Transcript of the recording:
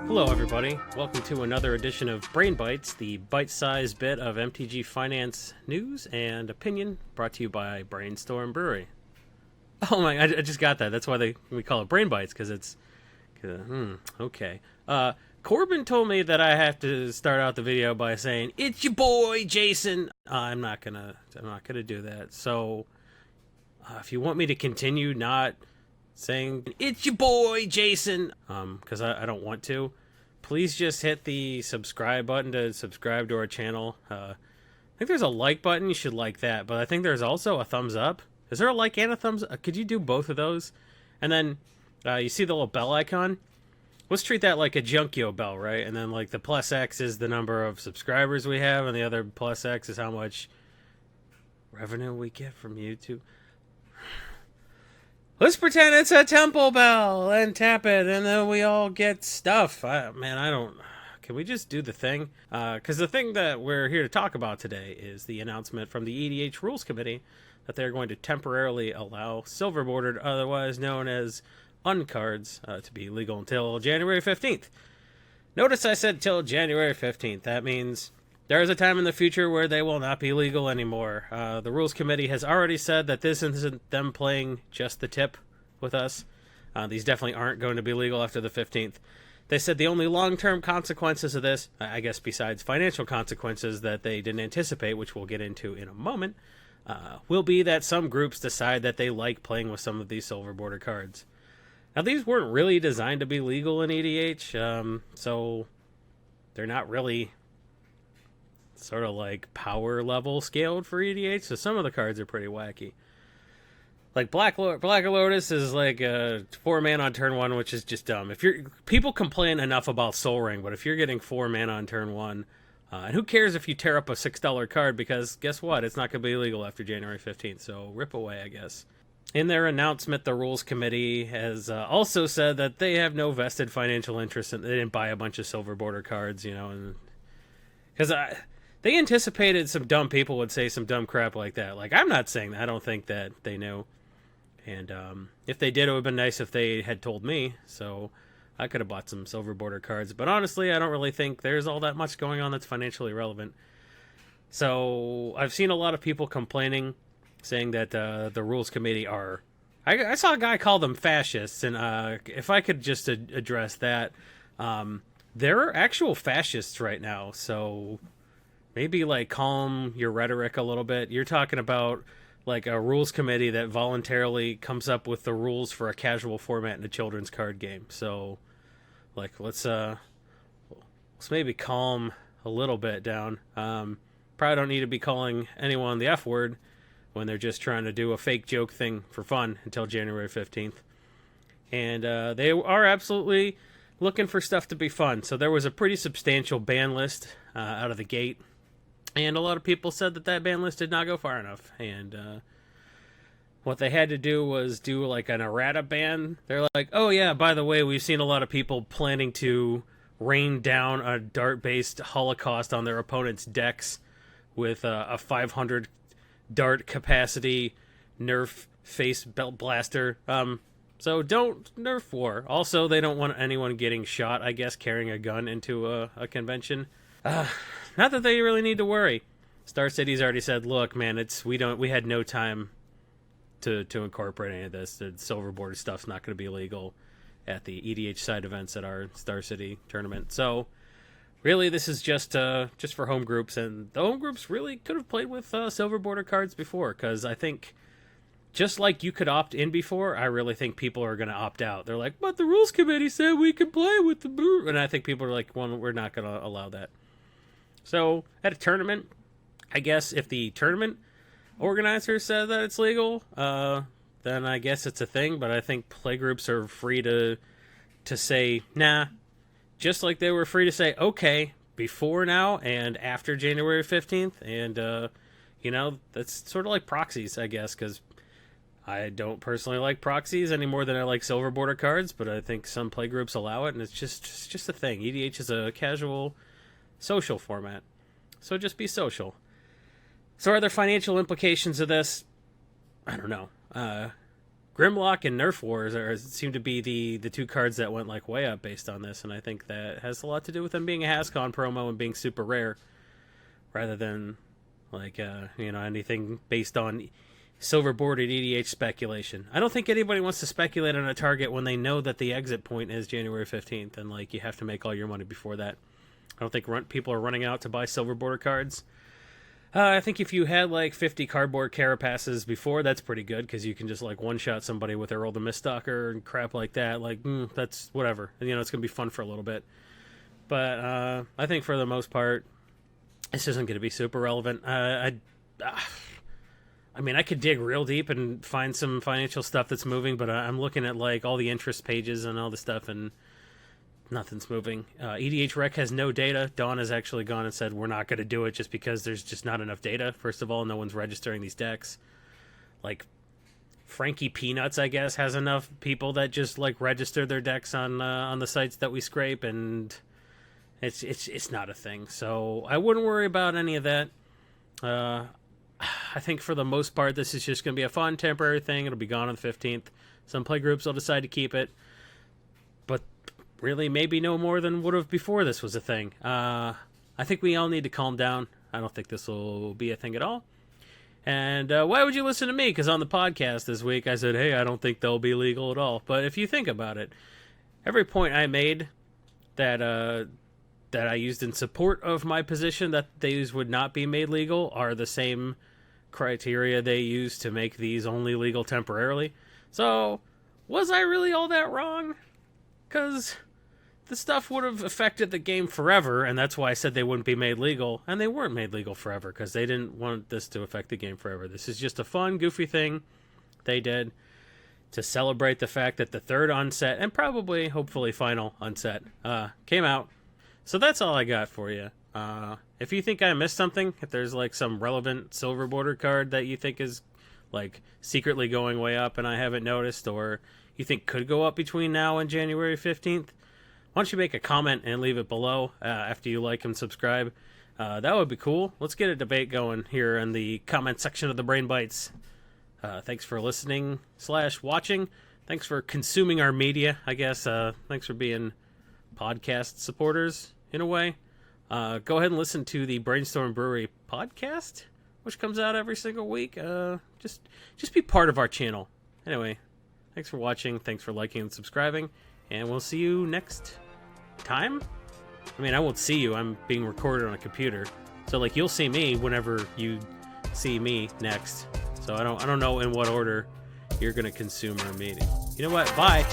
Hello, everybody. Welcome to another edition of Brainbites, the bite-sized bit of MTG finance news and opinion brought to you by Brainstorm Brewery. Oh my! I just got that. That's why we call it Brainbites, because it's okay. Corbin told me that I have to start out the video by saying it's your boy Jason. I'm not gonna do that. So, if you want me to continue not saying it's your boy Jason, because I don't want to, please just hit the subscribe button to subscribe to our channel. I think there's a like button. You should like that, but I think there's also a thumbs up. Is there a like and a thumbs up? Could you do both of those? And then you see the little bell icon? Let's treat that like a Junkio bell, right? And then like the plus X is the number of subscribers we have, and the other plus X is how much revenue we get from YouTube. Let's pretend it's a temple bell and tap it, and then we all get stuff. Can we just do the thing? Because the thing that we're here to talk about today is the announcement from the EDH Rules Committee that they're going to temporarily allow silver bordered, otherwise known as uncards, to be legal until January 15th. Notice I said till January 15th. That means there is a time in the future where they will not be legal anymore. The Rules Committee has already said that this isn't them playing just the tip with us. These definitely aren't going to be legal after the 15th. They said the only long-term consequences of this, I guess besides financial consequences that they didn't anticipate, which we'll get into in a moment, will be that some groups decide that they like playing with some of these silver border cards. Now, these weren't really designed to be legal in EDH, so they're not really sort of like power level scaled for EDH, so some of the cards are pretty wacky. Like Black Lotus is like a 4-mana on turn 1, which is just dumb. People complain enough about Soul Ring, but if you're getting 4 mana on turn 1, and who cares if you tear up a $6 card, because guess what? It's not going to be legal after January 15th, so rip away, I guess. In their announcement, the Rules Committee has also said that they have no vested financial interest in. They didn't buy a bunch of silver border cards, and because they anticipated some dumb people would say some dumb crap like that. Like, I'm not saying that. I don't think that they knew. And if they did, it would have been nice if they had told me. So I could have bought some silver border cards. But honestly, I don't really think there's all that much going on that's financially relevant. So I've seen a lot of people complaining, saying that the Rules Committee are... I saw a guy call them fascists. And if I could just address that, they're actual fascists right now. So maybe like calm your rhetoric a little bit. You're talking about like a rules committee that voluntarily comes up with the rules for a casual format in a children's card game. So like let's maybe calm a little bit down. Probably don't need to be calling anyone the F word when they're just trying to do a fake joke thing for fun until January 15th. And they are absolutely looking for stuff to be fun. So there was a pretty substantial ban list out of the gate. And a lot of people said that ban list did not go far enough. And what they had to do was do like an errata ban. They're like, oh yeah, by the way, we've seen a lot of people planning to rain down a dart-based Holocaust on their opponent's decks with a 500 dart capacity Nerf face belt blaster. So don't Nerf war. Also, they don't want anyone getting shot, I guess, carrying a gun into a convention. Not that they really need to worry. Star City's already said, look, man, we had no time to incorporate any of this. The silver border stuff's not going to be legal at the EDH side events at our Star City tournament. So really, this is just for home groups, and the home groups really could have played with silver border cards before, because I think just like you could opt in before, I really think people are going to opt out. They're like, but the rules committee said we could play with the blue, and I think people are like, well, we're not going to allow that. So at a tournament, I guess if the tournament organizer said that it's legal, then I guess it's a thing. But I think playgroups are free to say, nah, just like they were free to say, okay, before now and after January 15th. And, that's sort of like proxies, I guess, because I don't personally like proxies any more than I like silver border cards. But I think some playgroups allow it, and it's just a thing. EDH is a casual social format, so just be social. So are there financial implications of this? I don't know. Grimlock and Nerf Wars seem to be the two cards that went like way up based on this, and I think that has a lot to do with them being a HasCon promo and being super rare, rather than like anything based on silver-boarded EDH speculation. I don't think anybody wants to speculate on a target when they know that the exit point is January 15th, and like you have to make all your money before that. I don't think people are running out to buy silver border cards. I think if you had like 50 cardboard carapaces before, that's pretty good, because you can just like one-shot somebody with Earl the Miststalker and crap like that. Like, that's whatever. And, it's going to be fun for a little bit. But I think for the most part, this isn't going to be super relevant. I mean, I could dig real deep and find some financial stuff that's moving, but I'm looking at like all the interest pages and all the stuff, and nothing's moving. EDH Rec has no data. Dawn has actually gone and said we're not going to do it just because there's just not enough data. First of all, no one's registering these decks. Like Frankie Peanuts, I guess, has enough people that just like register their decks on the sites that we scrape, and it's not a thing. So I wouldn't worry about any of that. I think for the most part, this is just going to be a fun temporary thing. It'll be gone on the 15th. Some play groups will decide to keep it, but really maybe no more than would have before this was a thing. I think we all need to calm down. I don't think this will be a thing at all. And why would you listen to me? Because on the podcast this week, I said, hey, I don't think they'll be legal at all. But if you think about it, every point I made that I used in support of my position that these would not be made legal are the same criteria they use to make these only legal temporarily. So, was I really all that wrong? Because the stuff would have affected the game forever, and that's why I said they wouldn't be made legal, and they weren't made legal forever, because they didn't want this to affect the game forever. This is just a fun, goofy thing they did to celebrate the fact that the third unset, and probably, hopefully, final unset, came out. So that's all I got for you. If you think I missed something, if there's like some relevant silver border card that you think is like secretly going way up and I haven't noticed, or you think could go up between now and January 15th, why don't you make a comment and leave it below after you like and subscribe. That would be cool. Let's get a debate going here in the comment section of the Brainbites. Thanks for listening / watching. Thanks for consuming our media, I guess. Thanks for being podcast supporters in a way. Go ahead and listen to the Brainstorm Brewery podcast, which comes out every single week. Just be part of our channel. Anyway, thanks for watching. Thanks for liking and subscribing. And we'll see you next time. I mean, I won't see you. I'm being recorded on a computer. So, like, you'll see me whenever you see me next. So I don't know in what order you're going to consume our meeting. You know what? Bye.